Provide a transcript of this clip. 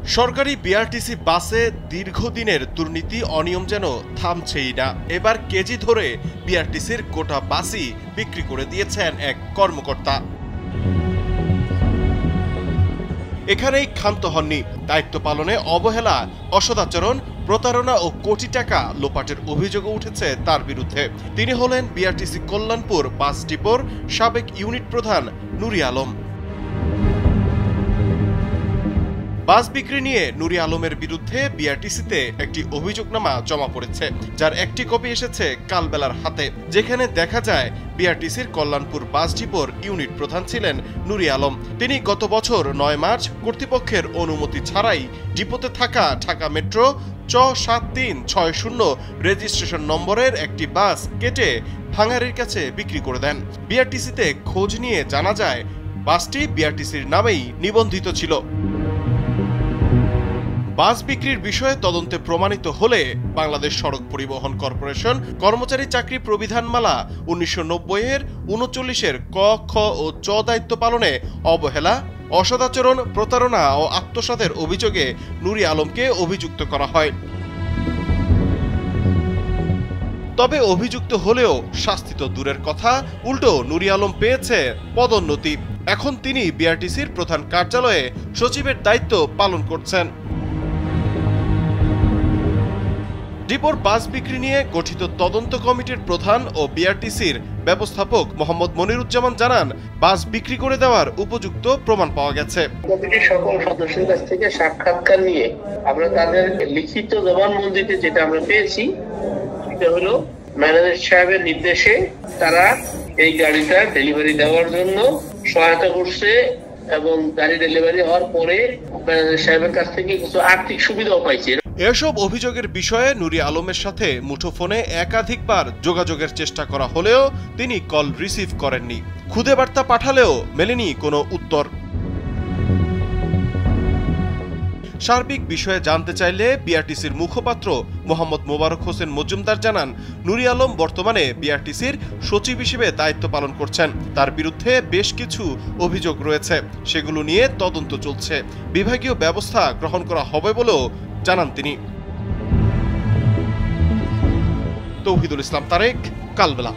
সরকারি বিআরটিসি বাসে দীর্ঘদিনের দুর্নীতি অনিয়ম যেন থামছেই না। এবার কেজি ধরে বিআরটিসির গোটা বাসই বিক্রি করে দিয়েছেন এক কর্মকর্তা। এখানেই ক্ষান্ত হননি। দায়িত্ব পালনে অবহেলা, অসদাচরণ, প্রতারণা ও কোটি টাকা লোপাটের অভিযোগও উঠেছে তার বিরুদ্ধে। তিনি হলেন বিআরটিসি কল্যাণপুর বাস ডিপোর সাবেক ইউনিট প্রধান নুরি আলম। বাস বিক্রি নিয়ে নুরি আলমের বিরুদ্ধে বিআরটিসিতে একটি অভিযোগনামা জমা পড়েছে, যার একটি কপি এসেছে কালবেলার হাতে, যেখানে দেখা যায় বিআরটিসির কল্যাণপুর বাস ডিপোর ইউনিট প্রধান ছিলেন নুরি আলম। তিনি গত বছর ৯ মার্চ কর্তৃপক্ষের অনুমতি ছাড়াই ডিপোতে থাকা ঢাকা মেট্রো চ7360 রেজিস্ট্রেশন নম্বরের একটি বাস কেটে ভাঙারির কাছে বিক্রি করে দেন। বিআরটিসিতে খোঁজ নিয়ে জানা যায় বাসটি বিআরটিসির নামেই নিবন্ধিত ছিল। বাস বিক্রির বিষয়ে তদন্তে প্রমাণিত হলে বাংলাদেশ সড়ক পরিবহন কর্পোরেশন কর্মচারী চাকরি প্রবিধানমালা ১৯৯০-এর ৩৯-এর ক, খ ও চ দায়িত্ব পালনে অবহেলা, অসদাচরণ, প্রতারণা ও আত্মসাতের অভিযোগে নুরি আলমকে অভিযুক্ত করা হয়। তবে অভিযুক্ত হলেও শাস্তি তো দূরের কথা, উল্টো নুরি আলম পেয়েছে পদোন্নতি। এখন তিনি বিআরটিসির প্রধান কার্যালয়ে সচিবের দায়িত্ব পালন করছেন। ডিপোর বাস বিক্রি নিয়ে গঠিত তদন্ত কমিটির প্রধান ও বিআরটিসির ব্যবস্থাপক মোহাম্মদ মনিরুজ্জামান জানান, বাস বিক্রি করে দেওয়ার উপযুক্ত প্রমাণ পাওয়া গেছে। কমিটির সকল সদস্যদের কাছ থেকে সাক্ষাৎকার নিয়ে আমরা তাদের লিখিত জবানবন্দিতে যেটা আমরা পেয়েছি, সেটা হলো ম্যানেজার সাহেবের নির্দেশে তারা এই গাড়িটা ডেলিভারি দেওয়ার জন্য সহায়তা করছে এবং গাড়ি ডেলিভারি হওয়ার পরে ম্যানেজার সাহেবের কাছ থেকে কিছু আর্থিক সুবিধাও পাইছে। এসব অভিযোগের বিষয়ে নুরি আলমের সাথে মুঠোফোনে একাধিকবার যোগাযোগের চেষ্টা করা হলেও তিনি কল রিসিভ করেননি। খুদে বার্তা পাঠালেও মেলেনি কোনো উত্তর। সার্বিক বিষয়ে জানতে চাইলে বিআরটিসির মুখপাত্র মোহাম্মদ মোবারক হোসেন মজুমদার জানান, নুরি আলম বর্তমানে বিআরটিসির সচিব হিসেবে দায়িত্ব পালন করছেন। তার বিরুদ্ধে বেশ কিছু অভিযোগ রয়েছে, সেগুলো নিয়ে তদন্ত চলছে। বিভাগীয় ব্যবস্থা গ্রহণ করা হবে বলেও জানান তিনি। তৌহিদুল ইসলাম তারেক, কালবেলা।